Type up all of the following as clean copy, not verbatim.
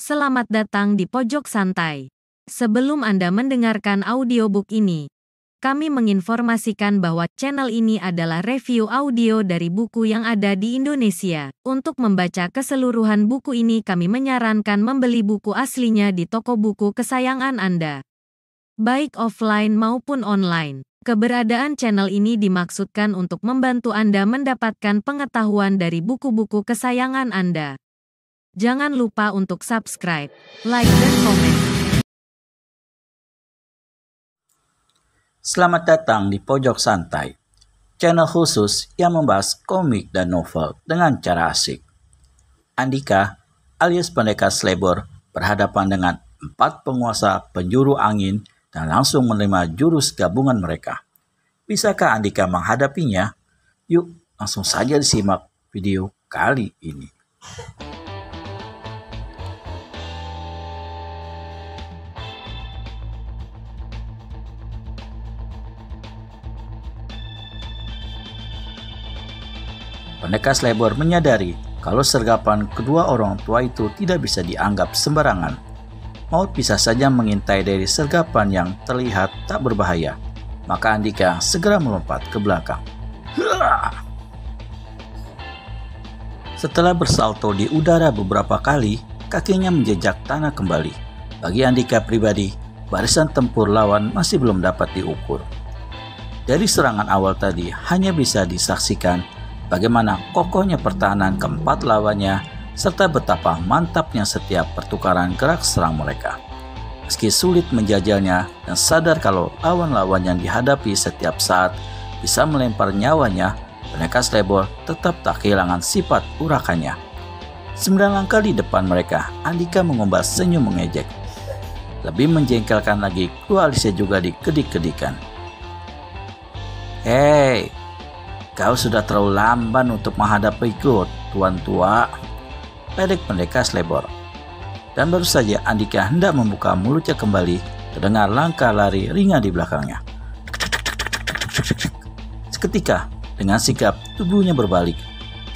Selamat datang di Pojok Santai. Sebelum Anda mendengarkan audiobook ini, kami menginformasikan bahwa channel ini adalah review audio dari buku yang ada di Indonesia. Untuk membaca keseluruhan buku ini, kami menyarankan membeli buku aslinya di toko buku kesayangan Anda, baik offline maupun online. Keberadaan channel ini dimaksudkan untuk membantu Anda mendapatkan pengetahuan dari buku-buku kesayangan Anda. Jangan lupa untuk subscribe, like, dan komen. Selamat datang di Pojok Santai, channel khusus yang membahas komik dan novel dengan cara asik. Andika alias Pendekar Slebor berhadapan dengan 4 penguasa penjuru angin dan langsung menerima jurus gabungan mereka. Bisakah Andika menghadapinya? Yuk langsung saja disimak video kali ini. Pendekar Slebor menyadari kalau sergapan kedua orang tua itu tidak bisa dianggap sembarangan. Maut bisa saja mengintai dari sergapan yang terlihat tak berbahaya. Maka Andika segera melompat ke belakang. Setelah bersalto di udara beberapa kali, kakinya menjejak tanah kembali. Bagi Andika pribadi, barisan tempur lawan masih belum dapat diukur. Dari serangan awal tadi hanya bisa disaksikan bagaimana kokohnya pertahanan keempat lawannya, serta betapa mantapnya setiap pertukaran gerak serang mereka. Meski sulit menjajalnya dan sadar kalau lawan-lawan yang dihadapi setiap saat bisa melempar nyawanya, Pendekar Slebor tetap tak kehilangan sifat urakannya. 9 langkah di depan mereka, Andika mengombas senyum mengejek. Lebih menjengkelkan lagi, kru alisnya juga dikedik-kedikan. Hei, kau sudah terlalu lamban untuk menghadapiku, Tuan Tua, ledek Pendekar Slebor. Dan baru saja Andika hendak membuka mulutnya kembali, terdengar langkah lari ringan di belakangnya. Seketika, dengan sigap tubuhnya berbalik.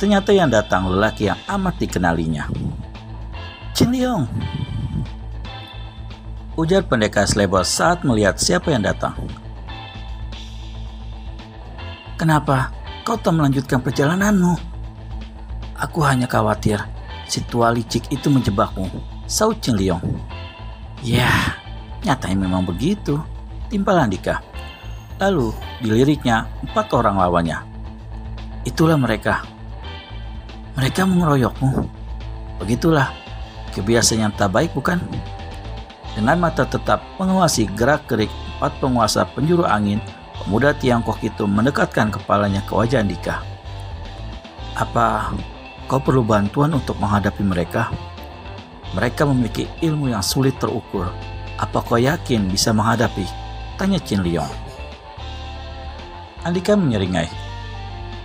Ternyata yang datang lelaki yang amat dikenalinya. Chin Liong, ujar Pendekar Slebor saat melihat siapa yang datang. Kenapa kau tak melanjutkan perjalananmu? Aku hanya khawatir si tua licik itu menjebakmu, saut Chin Liong. Ya, nyatanya memang begitu, timpal Andika. Lalu diliriknya 4 orang lawannya. Itulah mereka. Mereka mengeroyokmu. Begitulah kebiasaan yang tak baik, bukan? Dengan mata tetap mengawasi gerak-gerik 4 penguasa penjuru angin, pemuda Tiongkok itu mendekatkan kepalanya ke wajah Andika. Apa kau perlu bantuan untuk menghadapi mereka? Mereka memiliki ilmu yang sulit terukur. Apa kau yakin bisa menghadapi? Tanya Chin Liong. Andika menyeringai.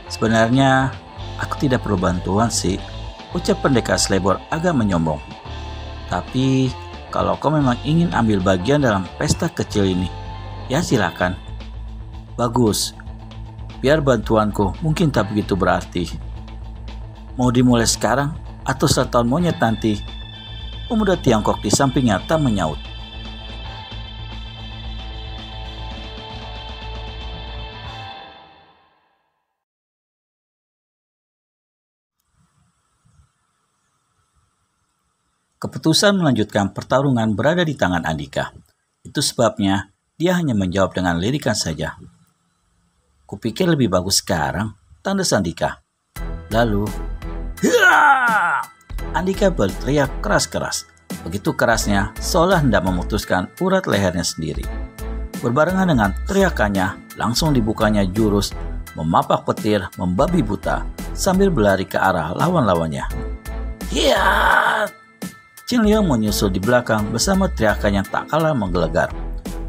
Sebenarnya aku tidak perlu bantuan sih, ucap Pendekar Slebor agak menyombong. Tapi kalau kau memang ingin ambil bagian dalam pesta kecil ini, ya silakan. Bagus, biar bantuanku mungkin tak begitu berarti. Mau dimulai sekarang atau setahun monyet nanti? Pemuda Tiongkok di sampingnya tak menyaut. Keputusan melanjutkan pertarungan berada di tangan Andika. Itu sebabnya dia hanya menjawab dengan lirikan saja. Kupikir lebih bagus sekarang, tanda Andika. Lalu, Andika berteriak keras-keras. Begitu kerasnya, seolah hendak memutuskan urat lehernya sendiri. Berbarengan dengan teriakannya, langsung dibukanya jurus memapak petir membabi buta sambil berlari ke arah lawan-lawannya. Hiat! Chin Liong menyusul di belakang bersama teriakan yang tak kalah menggelegar.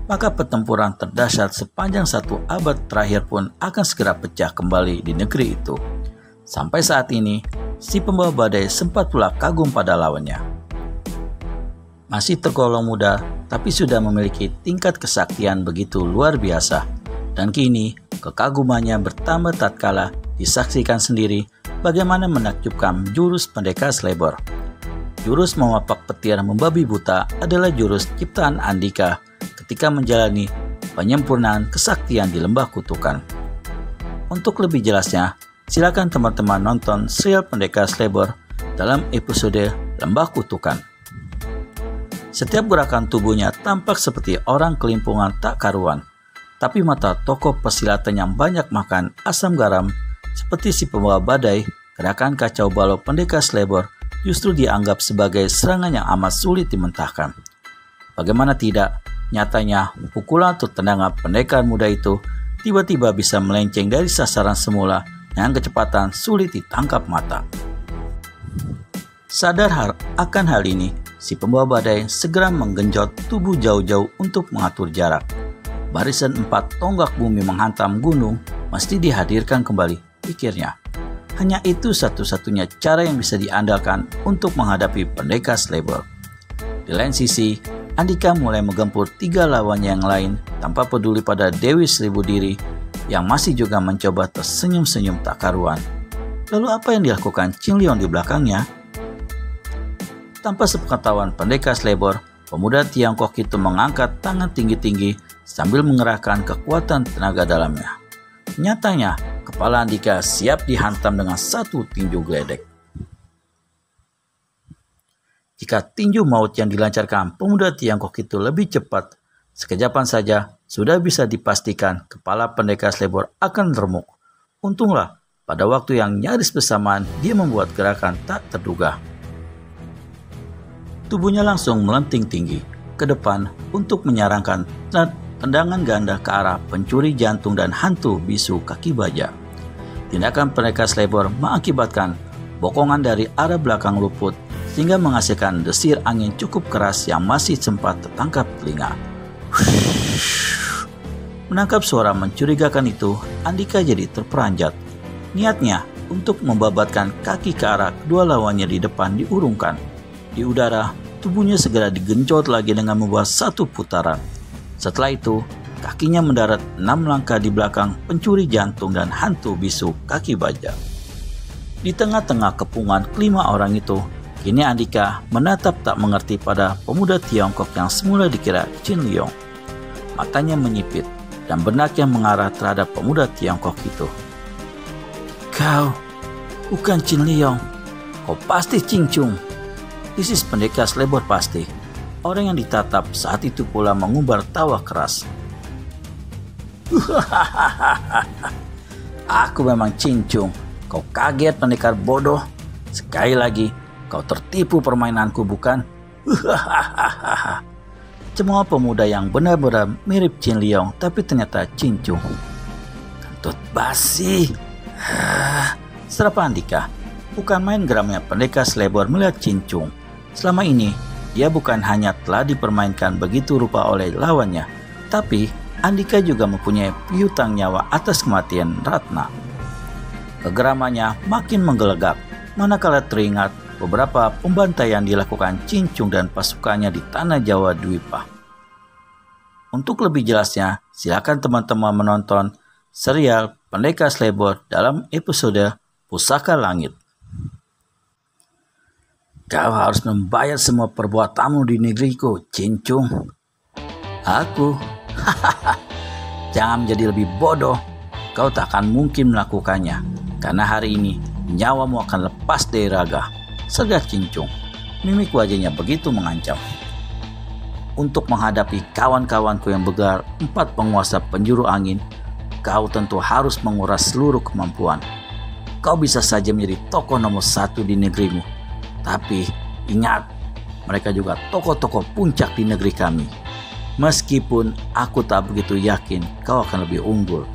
Maka pertempuran terdahsyat sepanjang 1 abad terakhir pun akan segera pecah kembali di negeri itu. Sampai saat ini, si pembawa badai sempat pula kagum pada lawannya. Masih tergolong muda, tapi sudah memiliki tingkat kesaktian begitu luar biasa. Dan kini, kekagumannya bertambah tatkala disaksikan sendiri bagaimana menakjubkan jurus Pendekar Slebor. jurus memapak petir membabi buta adalah jurus ciptaan Andika ketika menjalani penyempurnaan kesaktian di Lembah Kutukan. Untuk lebih jelasnya, silakan teman-teman nonton serial Pendekar Slebor dalam episode Lembah Kutukan. Setiap gerakan tubuhnya tampak seperti orang kelimpungan tak karuan, tapi mata tokoh persilatan yang banyak makan asam garam seperti si pembawa badai, gerakan kacau balau Pendekar Slebor justru dianggap sebagai serangan yang amat sulit dimentahkan. Bagaimana tidak, nyatanya pukulan atau tendangan pendekar muda itu tiba-tiba bisa melenceng dari sasaran semula dengan kecepatan sulit ditangkap mata. Sadar akan hal ini, si pembawa badai segera menggenjot tubuh jauh-jauh untuk mengatur jarak. Barisan 4 tonggak bumi menghantam gunung mesti dihadirkan kembali, pikirnya. Hanya itu satu-satunya cara yang bisa diandalkan untuk menghadapi Pendekar Slebor. Di lain sisi, Andika mulai menggempur 3 lawannya yang lain tanpa peduli pada Dewi Seribu Diri yang masih juga mencoba tersenyum-senyum tak karuan. Lalu apa yang dilakukan Qin Liong di belakangnya? Tanpa sepengetahuan Pendekar Slebor, pemuda Tiongkok itu mengangkat tangan tinggi-tinggi sambil mengerahkan kekuatan tenaga dalamnya. Nyatanya, kepala Andika siap dihantam dengan satu tinju geledek. Jika tinju maut yang dilancarkan pemuda Tiongkok itu lebih cepat, sekejapan saja sudah bisa dipastikan kepala Pendekar Slebor akan remuk. Untunglah, pada waktu yang nyaris bersamaan dia membuat gerakan tak terduga. Tubuhnya langsung melenting tinggi ke depan untuk menyarangkan tendangan ganda ke arah pencuri jantung dan hantu bisu kaki baja. Tindakan Pendekar Slebor mengakibatkan bokongan dari arah belakang luput sehingga menghasilkan desir angin cukup keras yang masih sempat tertangkap telinga. Menangkap suara mencurigakan itu, Andika jadi terperanjat. Niatnya untuk membabatkan kaki ke arah kedua lawannya di depan diurungkan. Di udara, tubuhnya segera digenjot lagi dengan membuat satu putaran. Setelah itu, kakinya mendarat 6 langkah di belakang pencuri jantung dan hantu bisu kaki baja. Di tengah-tengah kepungan kelima orang itu, kini Andika menatap tak mengerti pada pemuda Tiongkok yang semula dikira Qin Liong. Matanya menyipit dan benaknya mengarah terhadap pemuda Tiongkok itu. Kau bukan Qin Liong, kau pasti Ching Chung. This is Pendekar Slebor pasti. Orang yang ditatap saat itu pula mengumbar tawa keras. Aku memang Ching Chung. Kau kaget pendekar bodoh. Sekali lagi, kau tertipu permainanku bukan? Cemooh pemuda yang benar-benar mirip Qin Liong tapi ternyata Ching Chung. Kentut basi. Serapa Andika. Bukan main geramnya Pendekar Slebor melihat Ching Chung. Selama ini, dia bukan hanya telah dipermainkan begitu rupa oleh lawannya, tapi Andika juga mempunyai piutang nyawa atas kematian Ratna. Kegeramannya makin menggelegak, manakala teringat beberapa pembantaian dilakukan Ching Chung dan pasukannya di tanah Jawa Dwipa. Untuk lebih jelasnya, silakan teman-teman menonton serial Pendekar Slebor dalam episode Pusaka Langit. Kau harus membayar semua perbuatanmu di negeriku, Ching Chung. Aku? Jangan menjadi lebih bodoh. Kau tak akan mungkin melakukannya. Karena hari ini, nyawamu akan lepas dari raga. Segar Ching Chung. Mimik wajahnya begitu mengancam. Untuk menghadapi kawan-kawanku yang begar 4 penguasa penjuru angin, kau tentu harus menguras seluruh kemampuan. Kau bisa saja menjadi tokoh nomor 1 di negerimu. Tapi ingat, mereka juga tokoh-tokoh puncak di negeri kami. Meskipun aku tak begitu yakin kau akan lebih unggul,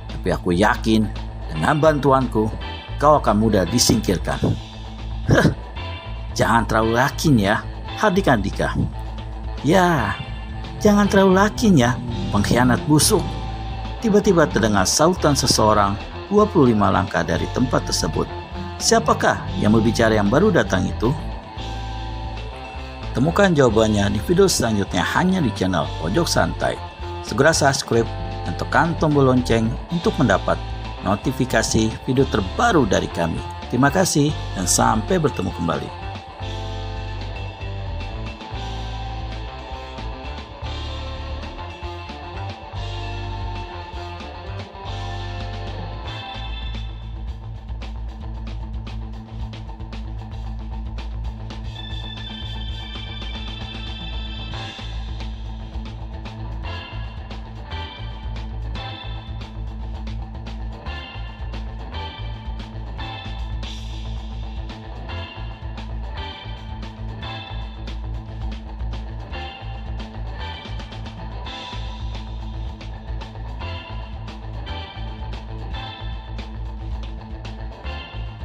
tapi aku yakin dengan bantuanku kau akan mudah disingkirkan. Jangan terlalu yakin ya, Hardik Andika. Ya, jangan terlalu yakin ya, pengkhianat busuk. Tiba-tiba terdengar sautan seseorang 25 langkah dari tempat tersebut. Siapakah yang berbicara yang baru datang itu? Temukan jawabannya di video selanjutnya hanya di channel Pojok Santai. Segera subscribe dan tekan tombol lonceng untuk mendapat notifikasi video terbaru dari kami. Terima kasih dan sampai bertemu kembali.